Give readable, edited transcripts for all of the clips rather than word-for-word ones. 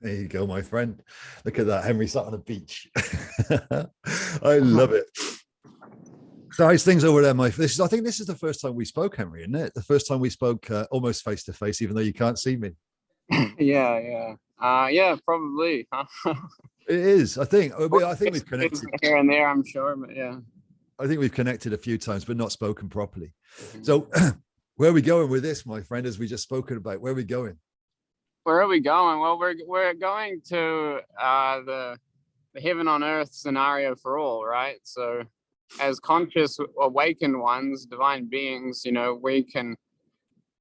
There you go, my friend. Look at that, Henry sat on a beach. I love it. So how's things over there, Mike? I think this is the first time we spoke, Henry, isn't it? The first time we spoke almost face to face, even though you can't see me. Yeah, probably. It is. I think we've connected here and there, I'm sure, but yeah. I think we've connected a few times, but not spoken properly. So where are we going with this, my friend, as we just spoken about? Where are we going? Where are we going? Well, we're going to the heaven on earth scenario for all, right? So as conscious awakened ones, divine beings, we can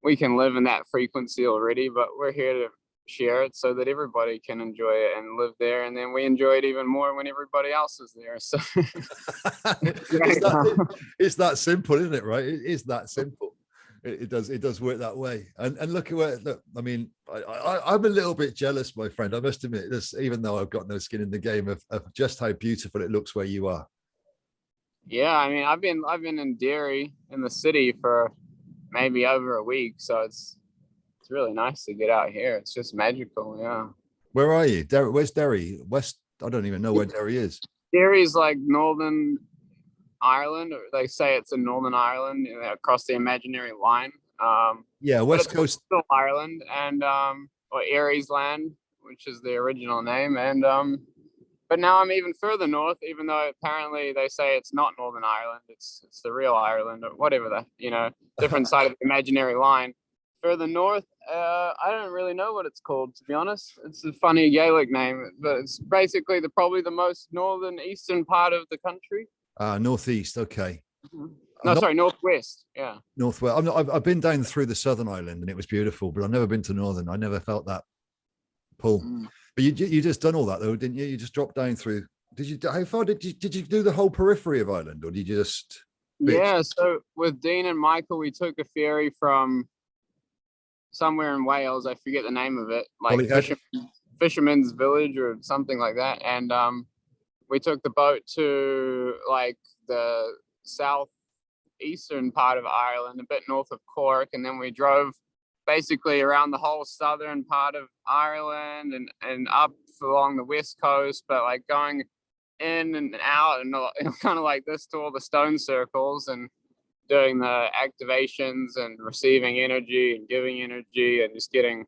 live in that frequency already, but we're here to share it so that everybody can enjoy it and live there, and then we enjoy it even more when everybody else is there. So it's that simple, isn't it? Right? It is that simple. It does work that way. And look at look. I mean, I'm a little bit jealous, my friend. I must admit this, even though I've got no skin in the game, of just how beautiful it looks where you are. Yeah, I mean, I've been in Derry in the city for maybe over a week, so it's really nice to get out here. It's just magical. Yeah. Where are you? Derry? Where's Derry? West? I don't even know where Derry is. Derry's like Northern Ireland, or they say it's in Northern Ireland, across the imaginary line. Yeah, West Coast, still Ireland, and or Aries Land, which is the original name, and but now I'm even further north, even though apparently they say it's not Northern Ireland, it's the real Ireland, or whatever different side of the imaginary line. Further north, I don't really know what it's called, to be honest. It's a funny Gaelic name, but it's basically probably the most northern eastern part of the country. Northeast, okay. No, sorry, northwest. Yeah, northwest. I've been down through the Southern Island and it was beautiful, but I've never been to Northern. I never felt that pull. But you just done all that though, didn't you? You just dropped down through. How far did you do the whole periphery of Ireland, or did you just? Yeah, so with Dean and Michael, we took a ferry from somewhere in Wales. I forget the name of it, like Fisherman's Village or something like that, and we took the boat to like the southeastern part of Ireland, a bit north of Cork, and then we drove basically around the whole southern part of Ireland and up along the west coast, but like going in and out and kind of like this to all the stone circles and doing the activations and receiving energy and giving energy and just getting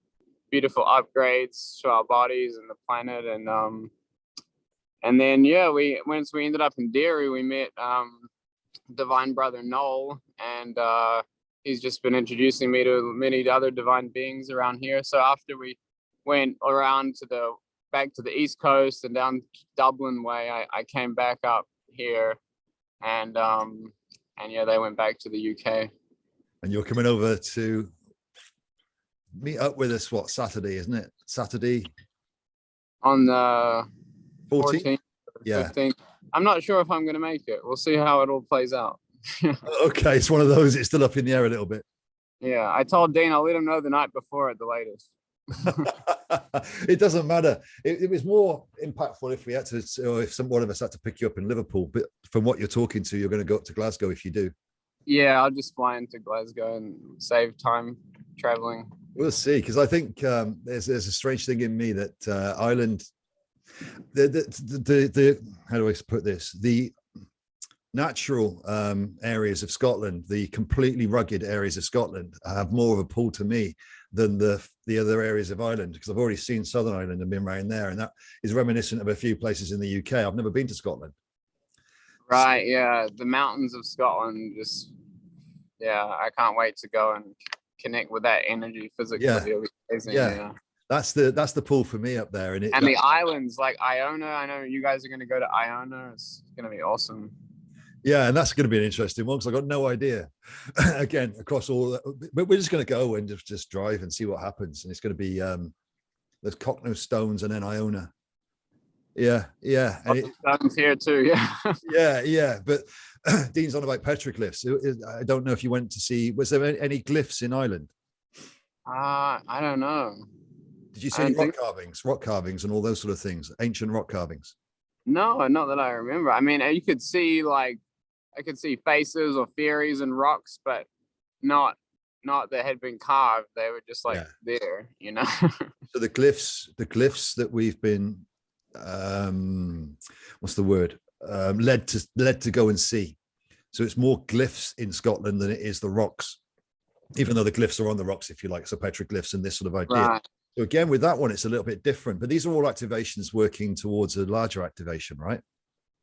beautiful upgrades to our bodies and the planet. And then once we ended up in Derry, we met divine brother Noel, and he's just been introducing me to many other divine beings around here. So after we went around back to the East Coast and down Dublin way, I came back up here, and they went back to the UK. And you're coming over to meet up with us, what, Saturday, isn't it? Saturday? On the 14th? Yeah. 15th. I'm not sure if I'm going to make it. We'll see how it all plays out. Okay, it's one of those, it's still up in the air a little bit. Yeah, I told Dean I'll let him know the night before at the latest. It doesn't matter. It was more impactful if we had to, or if one of us had to pick you up in Liverpool. But from what you're talking to, you're going to go up to Glasgow if you do. Yeah, I'll just fly into Glasgow and save time traveling. We'll see, because I think there's a strange thing in me that Ireland, the how do I put this? The natural areas of Scotland, the completely rugged areas of Scotland, have more of a pull to me than the other areas of Ireland, because I've already seen Southern Ireland and been around there, and that is reminiscent of a few places in the UK. I've never been to Scotland. Right, yeah, the mountains of Scotland, I can't wait to go and connect with that energy physically. Yeah. It'll be amazing, yeah. That's the pull for me up there. And the islands like Iona, I know you guys are going to go to Iona. It's going to be awesome. Yeah, and that's going to be an interesting one because I got no idea. Again, across all, but we're just going to go and just drive and see what happens. And it's going to be there's Cocknow Stones and then Iona. Yeah. And Stones here too. Yeah. yeah. But Dean's on about petroglyphs. I don't know if you went to see. Was there any glyphs in Ireland? I don't know. Did you see any rock carvings, and all those sort of things? Ancient rock carvings. No, not that I remember. I mean, you could see I could see faces or fairies and rocks, but not that had been carved. They were just there, So the glyphs that we've been, what's the word? Led to go and see. So it's more glyphs in Scotland than it is the rocks, even though the glyphs are on the rocks, if you like. So petroglyphs and this sort of idea. Right. So again, with that one, it's a little bit different, but these are all activations working towards a larger activation, right?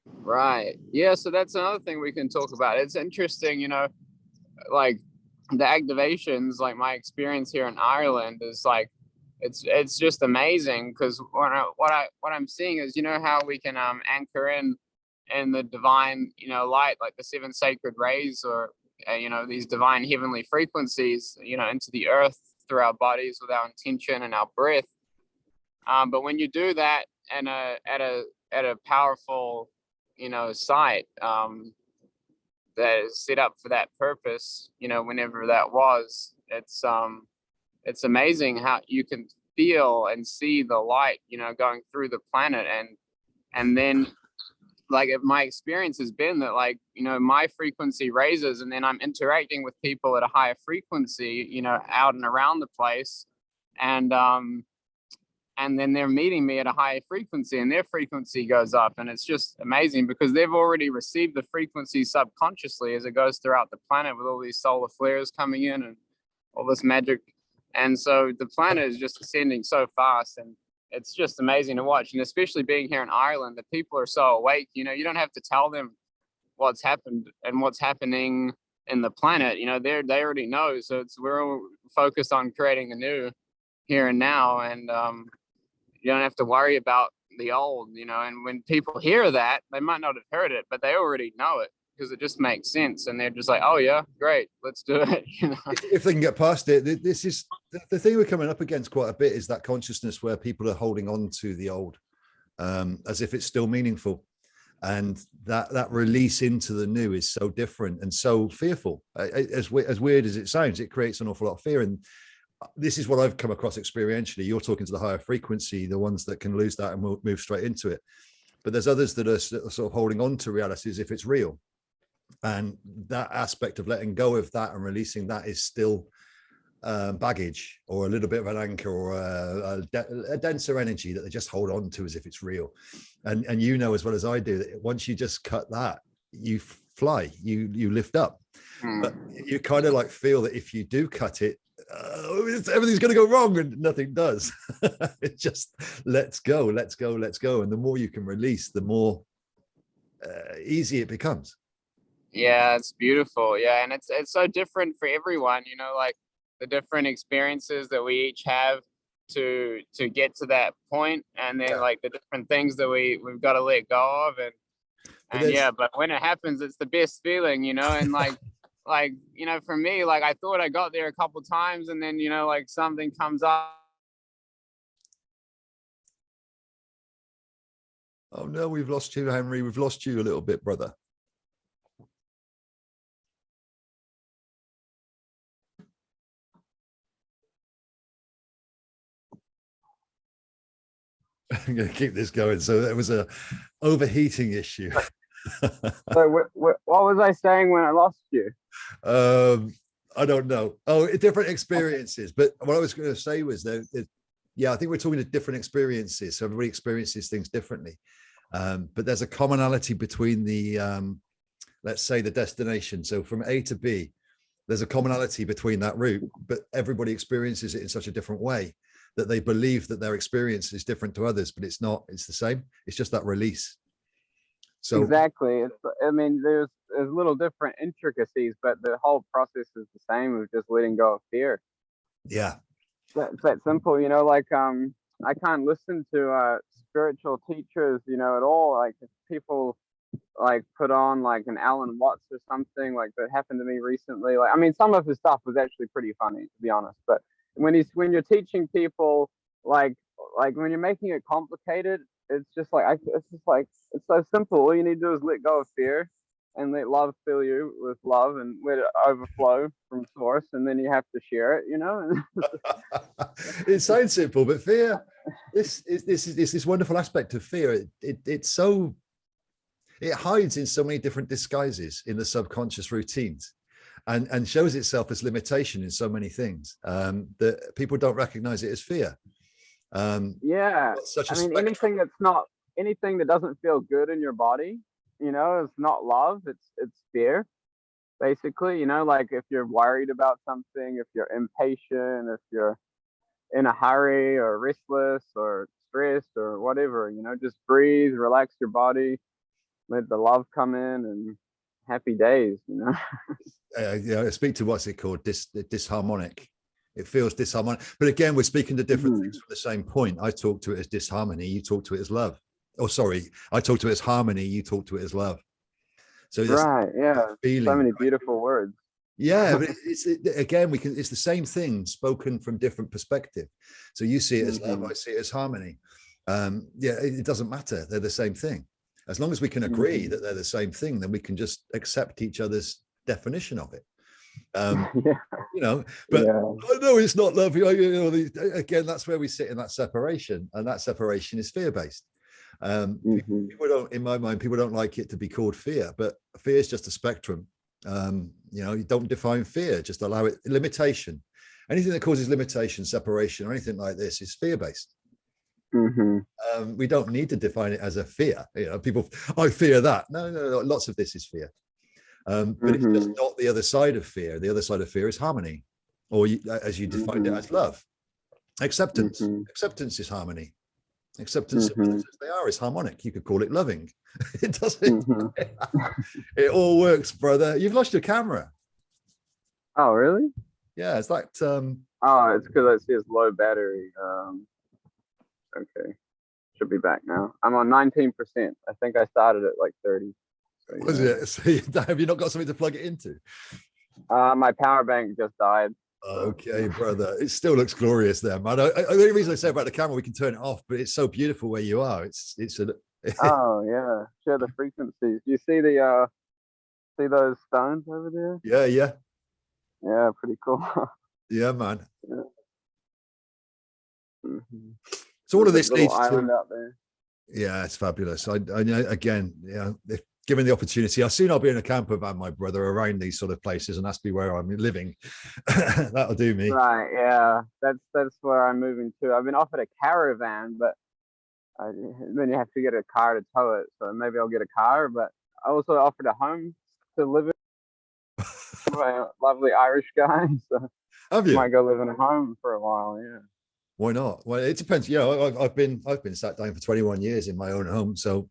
Right. Yeah. So that's another thing we can talk about. It's interesting, like the activations, like my experience here in Ireland is like, it's just amazing because what I'm seeing is, how we can anchor in the divine, light, like the seven sacred rays, or these divine heavenly frequencies, into the earth through our bodies with our intention and our breath. But when you do that at a powerful, site that is set up for that purpose, whenever that was, it's amazing how you can feel and see the light, going through the planet, and then, like, if my experience has been that, like, my frequency raises, and then I'm interacting with people at a higher frequency, out and around the place, and then they're meeting me at a higher frequency, and their frequency goes up, and it's just amazing because they've already received the frequency subconsciously as it goes throughout the planet with all these solar flares coming in and all this magic. And so the planet is just ascending so fast, and it's just amazing to watch. And especially being here in Ireland, the people are so awake. You don't have to tell them what's happened and what's happening in the planet. They already know. So we're all focused on creating a new here and now, and you don't have to worry about the old. And when people hear that, they might not have heard it, but they already know it because it just makes sense, and they're just like, oh yeah, great, let's do it. If they can get past it, this is the thing we're coming up against quite a bit, is that consciousness where people are holding on to the old as if it's still meaningful, and that release into the new is so different and so fearful. As weird as it sounds, it creates an awful lot of fear. And this is what I've come across experientially. You're talking to the higher frequency, the ones that can lose that and move straight into it, but there's others that are sort of holding on to reality as if it's real. And that aspect of letting go of that and releasing that is still baggage, or a little bit of an anchor, or a denser energy that they just hold on to as if it's real. And as well as I do, that once you just cut that, you fly, you lift up. But you kind of like feel that if you do cut it, everything's going to go wrong, and nothing does. It just lets go. And the more you can release, the more easy it becomes. Yeah, it's beautiful. Yeah, and it's so different for everyone, like the different experiences that we each have to get to that point, and then like the different things that we've got to let go of, and but when it happens, it's the best feeling, and like for me, like I thought I got there a couple times, and then like something comes up. Oh no, we've lost you, Henry. We've lost you a little bit, brother. I'm going to keep this going. So there was a overheating issue. So what was I saying when I lost you? I don't know. Oh, different experiences. But what I was going to say was that, I think we're talking to different experiences. So everybody experiences things differently. But there's a commonality between the, let's say, the destination. So from A to B, there's a commonality between that route, but everybody experiences it in such a different way that they believe that their experience is different to others, but it's not. It's the same. It's just that release. So exactly. There's little different intricacies, but the whole process is the same of just letting go of fear. Yeah. It's that simple, like I can't listen to spiritual teachers, at all. Like if people like put on like an Alan Watts or something like that happened to me recently. Like, some of his stuff was actually pretty funny, to be honest. But when you're teaching people, like when you're making it complicated, it's just like it's so simple. All you need to do is let go of fear and let love fill you with love and let it overflow from source, and then you have to share it. It sounds simple, but fear. This is this wonderful aspect of fear. It hides in so many different disguises in the subconscious routines, and shows itself as limitation in so many things that people don't recognize it as fear. Yeah, such a I mean, spectrum. anything that doesn't feel good in your body, it's not love. It's fear, basically. Like if you're worried about something, if you're impatient, if you're in a hurry or restless or stressed or whatever, just breathe, relax your body, let the love come in, and happy days. I speak to what's it called, disharmonic. It feels disharmonic, but again, we're speaking to different things from the same point. I talk to it as disharmony, you talk to it as love. Oh, sorry, I talk to it as harmony, you talk to it as love. So right, yeah, feeling, so many right? Beautiful words. Yeah, but again, it's the same thing spoken from different perspective. So you see it as love, I see it as harmony. Yeah, it doesn't matter, they're the same thing. As long as we can agree that they're the same thing, then we can just accept each other's definition of it. Yeah. But Yeah. I know it's not love. Again, that's where we sit in that separation, and that separation is fear-based. People don't, in my mind, people don't like it to be called fear, but fear is just a spectrum. You don't define fear, just allow it. Limitation, anything that causes limitation, separation, or anything like this is fear-based. We don't need to define it as a fear. People, I fear that. No, lots of this is fear. But it's just not the other side of fear. The other side of fear is harmony, or as you defined it, as love. Acceptance. Acceptance is harmony. Acceptance of others as they are is harmonic. You could call it loving. It doesn't. It all works, brother. You've lost your camera. Oh, really? Yeah, it's like oh, it's because I see it's low battery. Okay, should be back now. I'm on 19%. I think I started at like 30. So, was it? So have you not got something to plug it into? My power bank just died. Okay, brother. It still looks glorious there, man. The only reason I say about the camera, we can turn it off, but it's so beautiful where you are. It's oh yeah, share the frequencies. You see see those stones over there? Yeah. Yeah, pretty cool. Yeah, man. Yeah. So all of this little leads island to, out there. Yeah, it's fabulous. I know, again, if given the opportunity, soon I'll be in a camper van, my brother, around these sort of places, and that's be where I'm living. That'll do me. Right, yeah, that's where I'm moving to. I've been offered a caravan, but then you have to get a car to tow it. So maybe I'll get a car, but I also offered a home to live in by a lovely Irish guy. So have you? Might go live in a home for a while. Yeah. Why not? Well, it depends. I've been sat down for 21 years in my own home, so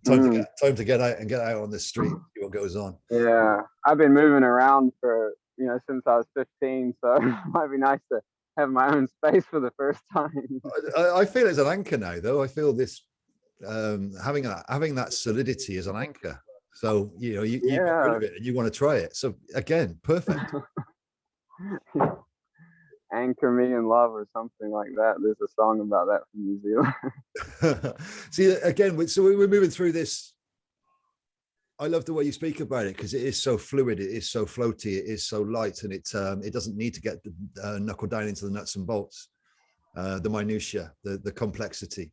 time to get out and get out on the street, see what goes on. Yeah, I've been moving around for since I was 15, so it might be nice to have my own space for the first time. I feel it's an anchor now, though. I feel this having that solidity as an anchor. So you got rid of it and you want to try it. So again, perfect. Anchor me in love or something like that. There's a song about that from New Zealand. See, again, so we're moving through this. I love the way you speak about it because it is so fluid, it is so floaty, it is so light, and it doesn't need to get knuckle down into the nuts and bolts, the minutia, the complexity.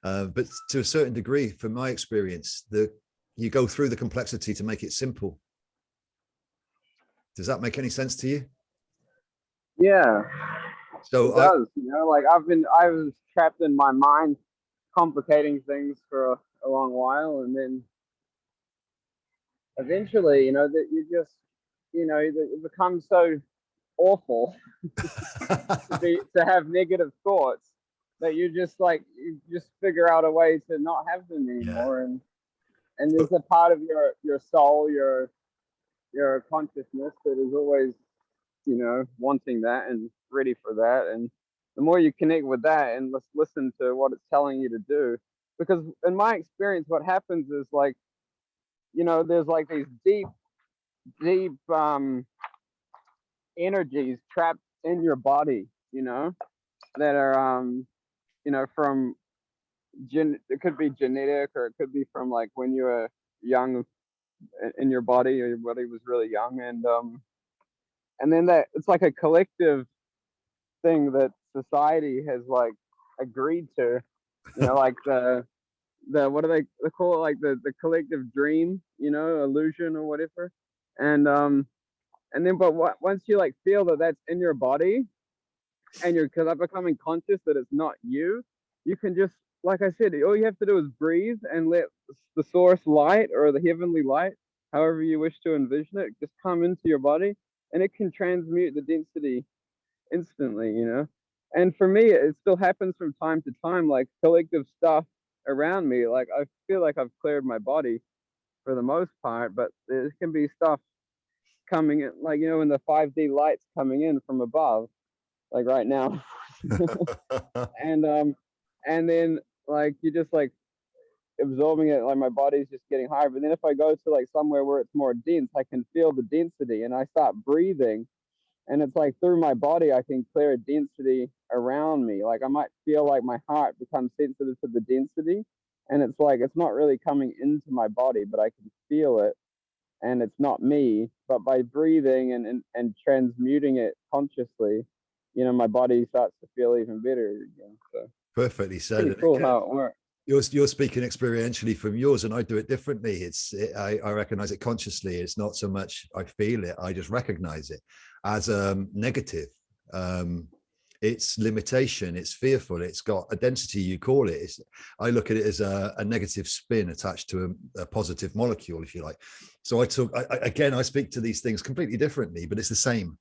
But to a certain degree, from my experience, you go through the complexity to make it simple. Does that make any sense to you? Yeah. So it does. Like I was trapped in my mind, complicating things for a long while, and then eventually, that you just, it becomes so awful to have negative thoughts that you just figure out a way to not have them anymore. Yeah. And there's a part of your soul, your consciousness that is always, wanting that and ready for that. And the more you connect with that and listen to what it's telling you to do, because in my experience, what happens is there's like these deep energies trapped in your body, that are from it could be genetic, or it could be from like when you were young in your body, or your body was really young, and then that it's like a collective thing that society has like agreed to, like the what do they call it, like the collective dream, illusion or whatever. And then but once you like feel that that's in your body, and you're becoming conscious that it's not you, you can just, like I said, all you have to do is breathe and let the source light or the heavenly light, however you wish to envision it, just come into your body, and it can transmute the density instantly, you know. And for me, it still happens from time to time, like collective stuff around me. Like I feel like I've cleared my body for the most part, but there can be stuff coming in, like, you know, when the 5D lights coming in from above, like right now. and and then like you just like absorbing it, like my body's just getting higher. But then if I go to like somewhere where it's more dense, I can feel the density, and I start breathing, and it's like through my body I can clear a density around me. Like I might feel like my heart becomes sensitive to the density, and it's like it's not really coming into my body, but I can feel it, and it's not me. But by breathing and transmuting it consciously, you know, my body starts to feel even better again. So Perfectly said. pretty cool how it works. You're speaking experientially from yours, and I do it differently. I recognize it consciously. It's not so much I feel it, I just recognize it as negative. It's limitation, it's fearful, it's got a density, you call it. I look at it as a negative spin attached to a positive molecule, if you like. So I speak to these things completely differently, but it's the same.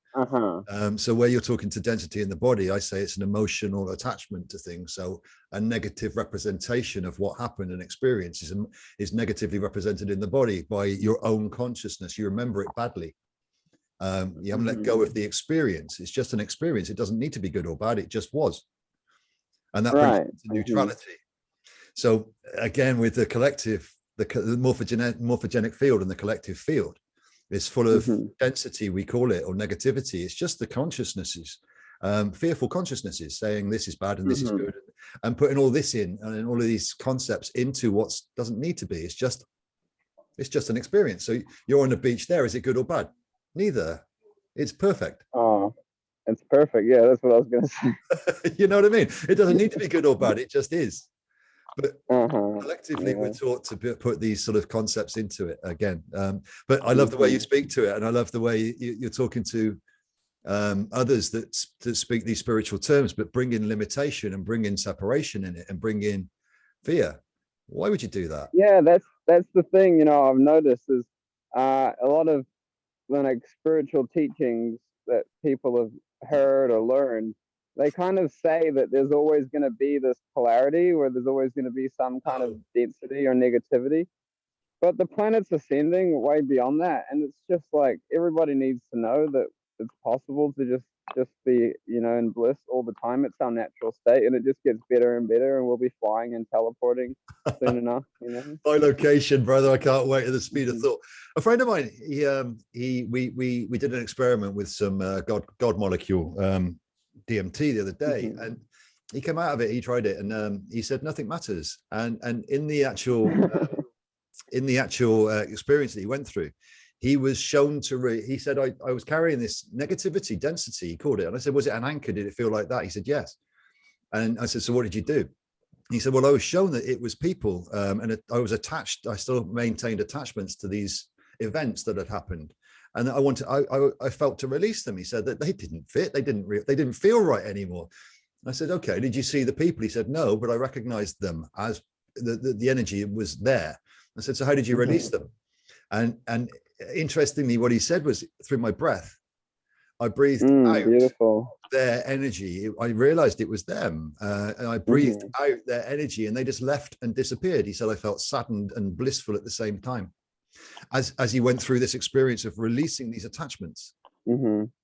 So where you're talking to density in the body, I say it's an emotional attachment to things. So a negative representation of what happened and experience is negatively represented in the body by your own consciousness. You remember it badly. You haven't let go of the experience. It's just an experience. It doesn't need to be good or bad. It just was. And that brings it to neutrality. So again, with the collective, the morphogenic field and the collective field is full of density, we call it, or negativity. It's just the consciousnesses, fearful consciousnesses saying this is bad and this is good, and putting all this in and all of these concepts into what doesn't need to be. It's just an experience. So you're on the beach there. Is it good or bad? Neither. It's perfect. Oh, it's perfect. Yeah, that's what I was gonna say. You know what I mean? It doesn't need to be good or bad. It just is. But collectively, we're taught to put these sort of concepts into it again. But I love the way you speak to it, and I love the way you're talking to others that speak these spiritual terms, but bring in limitation and bring in separation in it and bring in fear. Why would you do that? Yeah, that's the thing. You know, I've noticed is a lot of like spiritual teachings that people have heard or learned, they kind of say that there's always going to be this polarity where there's always going to be some kind of density or negativity. But the planet's ascending way beyond that, and it's just like everybody needs to know that it's possible to just be, you know, in bliss all the time. It's our natural state, and it just gets better and better, and we'll be flying and teleporting soon enough, you know. By location, brother, I can't wait at the speed of thought. A friend of mine, we did an experiment with some God molecule DMT the other day, and he came out of it. He tried it, and he said nothing matters. And in the actual experience that he went through, he was shown to he said, I was carrying this negativity density, he called it. And I said, was it an anchor? Did it feel like that? He said, yes. And I said, so what did you do? He said, well, I was shown that it was people, and I was attached. I still maintained attachments to these events that had happened. And I felt to release them. He said that they didn't fit. They didn't feel right anymore. I said, okay, did you see the people? He said, no, but I recognized them as the energy was there. I said, so how did you release them? And interestingly, what he said was through my breath. I breathed out their energy. I realized it was them. And I breathed out their energy, and they just left and disappeared. He said, I felt saddened and blissful at the same time as he went through this experience of releasing these attachments.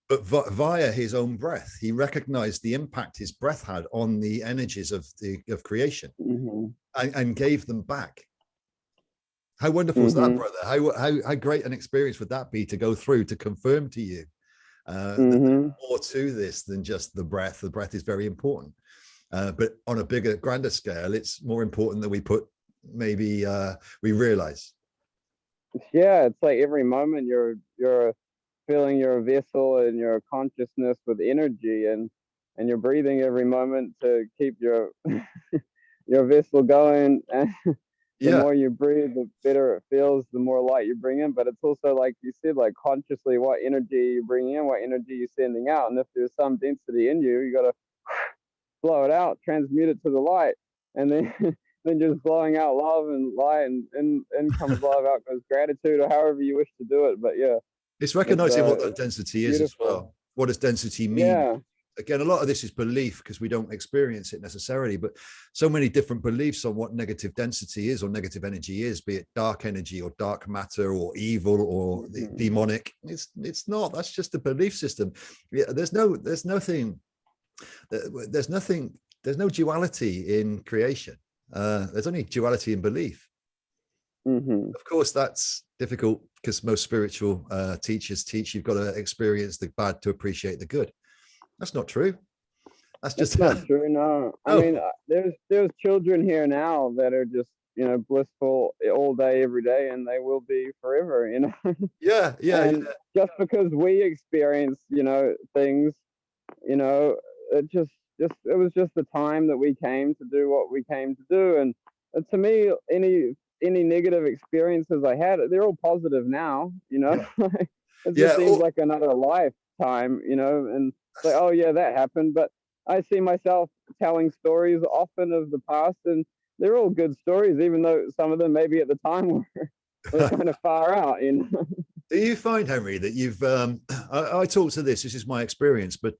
But via his own breath, he recognized the impact his breath had on the energies of creation, and gave them back. How wonderful is that, brother? How great an experience would that be to go through, to confirm to you more to this than just the breath. The breath is very important, but on a bigger, grander scale, it's more important than we realize. Yeah, it's like every moment you're filling your vessel and your consciousness with energy, and you're breathing every moment to keep your your vessel going. The Yeah. more you breathe, the better it feels, the more light you bring in. But it's also like you said, like consciously what energy you bring in, what energy you're sending out. And if there's some density in you, you got to blow it out, transmute it to the light, and then then just blowing out love and light, and in comes love, out goes gratitude, or however you wish to do it. But yeah, It's recognizing what that it's density is as beautiful. well. What does density mean? Yeah. Again, a lot of this is belief because we don't experience it necessarily, but so many different beliefs on what negative density is or negative energy is, be it dark energy or dark matter or evil or demonic. It's not. That's just a belief system. Yeah, there's no duality in creation. There's only duality in belief. Of course, that's difficult because most spiritual teachers teach you've got to experience the bad to appreciate the good. That's not true. That's just not true. No, I mean, there's children here now that are just, you know, blissful all day, every day, and they will be forever, you know. Yeah. And just because we experience, you know, things, you know, it was just the time that we came to do what we came to do. And to me, any negative experiences I had, they're all positive now, you know. It just seems like another lifetime, you know, and like, oh yeah, that happened. But I see myself telling stories often of the past, and they're all good stories, even though some of them maybe at the time were kind of far out, you know. Do you find, Henry, that you've I talk to this is my experience, but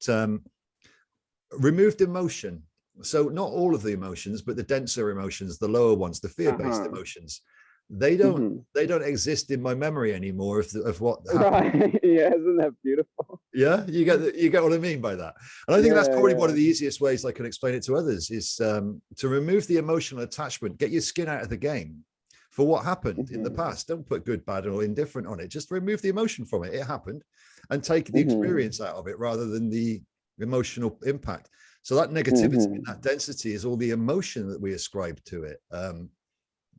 removed emotion, so not all of the emotions, but the denser emotions, the lower ones, the fear-based emotions, they don't exist in my memory anymore of what happened. Right. Yeah, isn't that beautiful? Yeah, you get what I mean by that. And I think that's probably one of the easiest ways I can explain it to others is to remove the emotional attachment, get your skin out of the game for what happened in the past. Don't put good, bad, or indifferent on it. Just remove the emotion from it. It happened, and take the experience out of it rather than the emotional impact. So that negativity and that density is all the emotion that we ascribe to it.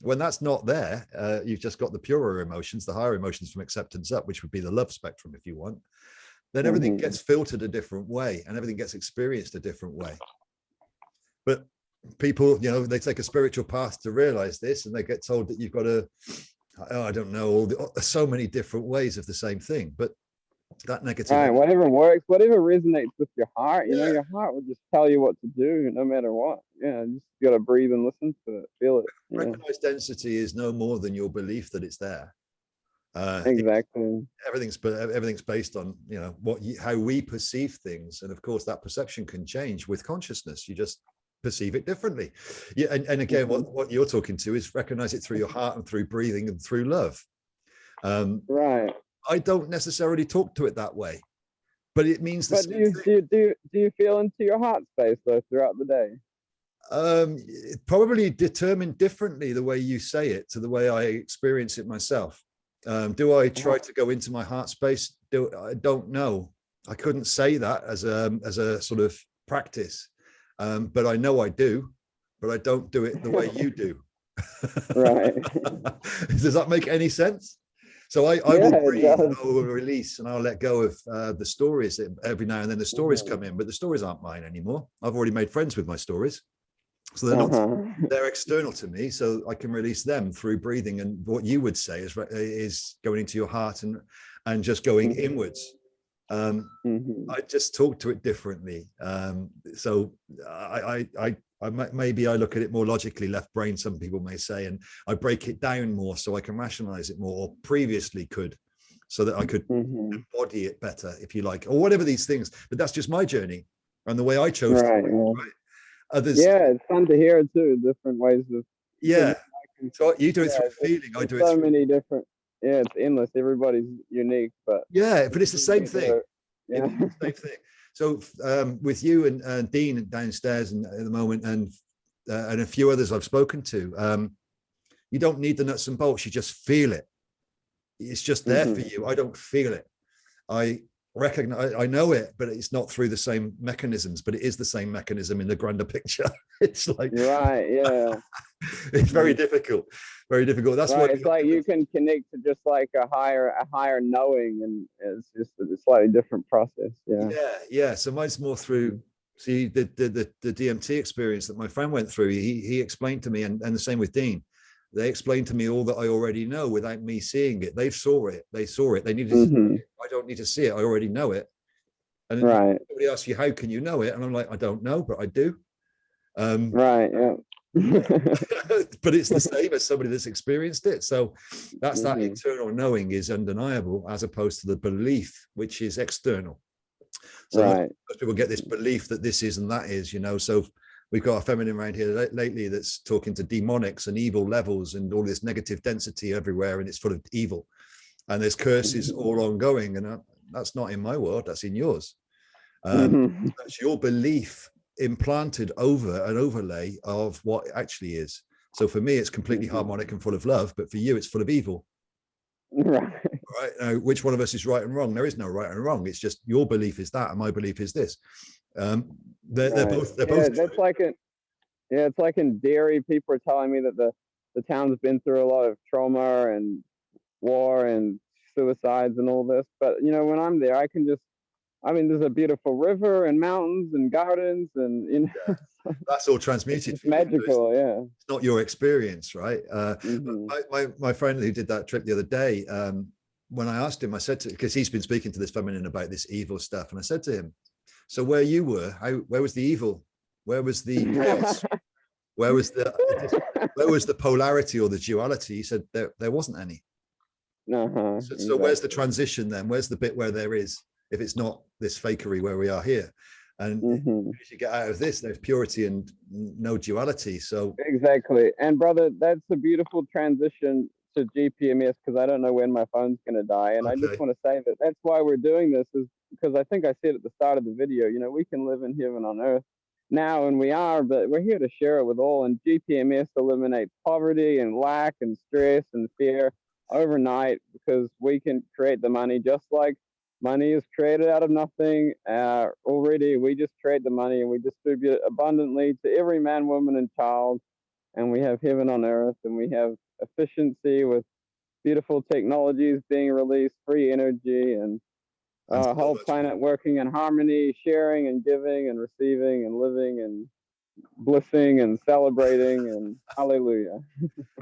When that's not there, you've just got the purer emotions, the higher emotions from acceptance up, which would be the love spectrum if you want. Then everything gets filtered a different way and everything gets experienced a different way. But people, you know, they take a spiritual path to realize this, and they get told that you've got to, I don't know, so many different ways of the same thing. But that negative, right, whatever works, whatever resonates with your heart, you know, your heart will just tell you what to do no matter what. Yeah, just got to breathe and listen to it, feel it. Recognized density is no more than your belief that it's there. Exactly. Everything's based on, you know, how we perceive things, and of course that perception can change with consciousness. You just perceive it differently. Yeah, and again, what you're talking to is recognize it through your heart and through breathing and through love. Right. I don't necessarily talk to it that way, but it means the same thing. Do you feel into your heart space though throughout the day? Probably determined differently the way you say it to the way I experience it myself. Do I try to go into my heart space? I don't know. I couldn't say that as a sort of practice, but I know I do, but I don't do it the way you do. Right. Does that make any sense? So I will breathe, and I will release, and I'll let go of the stories. Every now and then the stories come in, but the stories aren't mine anymore. I've already made friends with my stories. So they're not, they're external to me, so I can release them through breathing. And what you would say is going into your heart and just going inwards. I just talk to it differently. So maybe I look at it more logically, left brain, some people may say, and I break it down more so I can rationalize it more, or previously could, so that I could embody it better, if you like, or whatever these things. But that's just my journey and the way I chose to. Right? Others, it's fun to hear too, different ways of. So you do it through feeling. I do it. So many different. Yeah, it's endless. Everybody's unique, but but it's the same thing. Yeah, it's the same thing. So with you and Dean downstairs and at the moment, and a few others I've spoken to, you don't need the nuts and bolts. You just feel it. It's just there for you. I don't feel it. I recognize, I know it, but it's not through the same mechanisms, but it is the same mechanism in the grander picture. It's like, right, yeah. It's very difficult, very difficult. That's why it's like you can connect to just like a higher knowing, and it's just a slightly different process. Yeah. So mine's more through, see, the DMT experience that my friend went through. He explained to me, and the same with Dean, They explained to me all that I already know without me seeing it. They saw it. They saw it. They needed to see it. I don't need to see it. I already know it. And then Right. somebody asks you, how can you know it? And I'm like, I don't know, but I do. Right. Yeah. But it's the same as somebody that's experienced it. So that's that Mhm. internal knowing is undeniable, as opposed to the belief, which is external. So Right. most people get this belief that this is and that is, you know. So we've got a feminine around here lately that's talking to demonics and evil levels and all this negative density everywhere, and it's full of evil. And there's curses all ongoing, and that's not in my world, that's in yours. Mhm. That's your belief implanted over an overlay of what it actually is. So for me, it's completely harmonic and full of love, but for you, it's full of evil. Right. Right? Now, which one of us is right and wrong? There is no right and wrong. It's just your belief is that, and my belief is this. They're Right. both. Yeah, that's like yeah, it's like in Derry, people are telling me that the town's been through a lot of trauma and war and suicides and all this. But you know, when I'm there, I can just, I mean, there's a beautiful river and mountains and gardens, and you know, that's all it's transmuted just for you. magical. Yeah. It's not your experience, right? Mhm. My friend who did that trip the other day, when I asked him, I said to, because he's been speaking to this feminine about this evil stuff, and I said to him, so where you were, where was the evil? Where was the chaos? Where was the polarity or the duality? He said there wasn't any. Uh-huh. So where's the transition then? Where's the bit where there is, if it's not this fakery where we are here? And as you get out of this, there's purity and no duality. So Exactly. And brother, that's a beautiful transition to GPMS, because I don't know when my phone's going to die. And I just want to say that that's why we're doing this, is because I think I said at the start of the video, you know, we can live in heaven on earth now, and we are, but we're here to share it with all. And GPMS eliminates poverty and lack and stress and fear overnight, because we can create the money just like money is created out of nothing. Already, we just create the money and we distribute it abundantly to every man, woman, and child. And we have heaven on earth, and we have efficiency with beautiful technologies being released, free energy, and so whole planet working in harmony, sharing and giving and receiving and living and blissing and celebrating and hallelujah.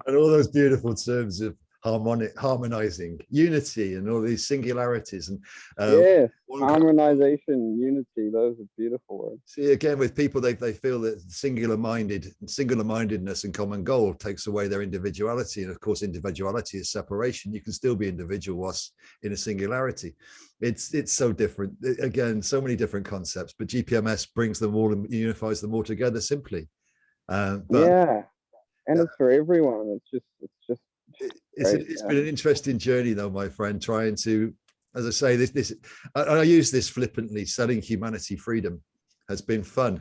And all those beautiful terms of harmonizing, unity, and all these singularities. And yes, harmonization, unity, those are beautiful words. See, again, with people, they feel that singular mindedness and common goal takes away their individuality. And of course, individuality is separation. You can still be individual whilst in a singularity. It's so different. Again, so many different concepts, but GPMS brings them all and unifies them all together simply. Yeah, and it's for everyone. It's been an interesting journey, though, my friend, trying to, as I say, I use this flippantly, selling humanity freedom has been fun.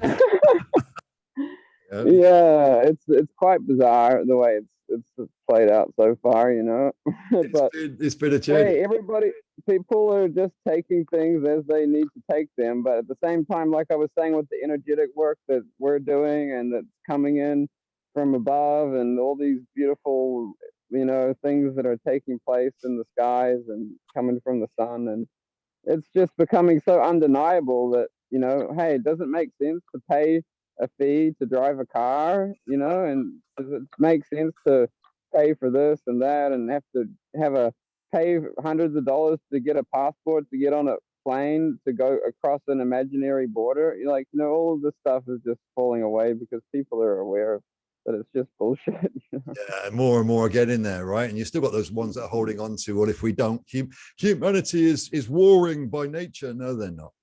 Yeah, it's quite bizarre the way it's played out so far, you know. But it's been a journey. Hey, people are just taking things as they need to take them, but at the same time, like I was saying, with the energetic work that we're doing and that's coming in from above, and all these beautiful, you know, things that are taking place in the skies and coming from the sun, and it's just becoming so undeniable that, you know, hey, it doesn't make sense to pay a fee to drive a car, you know, and does it make sense to pay for this and that and have to pay hundreds of dollars to get a passport to get on a plane to go across an imaginary border? You're like, you know, all of this stuff is just falling away because people are aware of that it's just bullshit. You know? Yeah, more and more get in there, right? And you still got those ones that are holding on to, well, if we don't, humanity is warring by nature. No, they're not.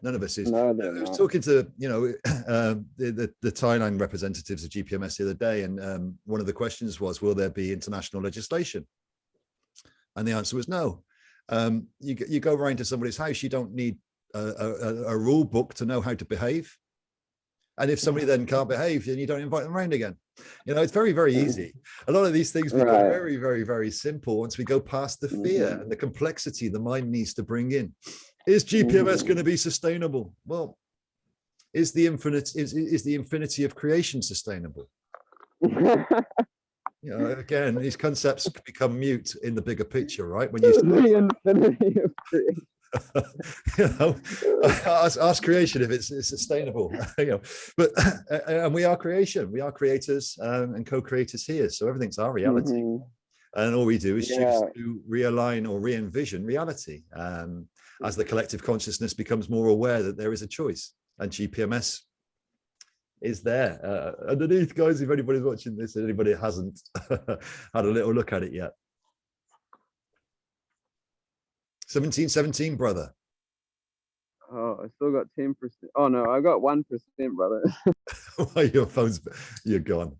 None of us is. No, I was talking to, you know, the Thailand representatives of GPMS the other day, and one of the questions was, will there be international legislation? And the answer was no. You go around to somebody's house, you don't need a rule book to know how to behave. And if somebody then can't behave, then you don't invite them around again. You know, it's very, very easy. A lot of these things become very, very, very simple once we go past the fear and the complexity the mind needs to bring in. Is GPMS going to be sustainable? Well, is the infinity of creation sustainable? You know, again, these concepts become mute in the bigger picture, right? When you the infinity of creation. You know, ask creation if it's sustainable. You know, but and we are creation, we are creators and co-creators here, so everything's our reality. And all we do is choose to realign or re-envision reality as the collective consciousness becomes more aware that there is a choice, and GPMS is there underneath, guys. If anybody's watching this, anybody hasn't had a little look at it yet. 1717, brother. Oh, I still got 10%. Oh no, I got 1%, brother. Your phone's, you're gone.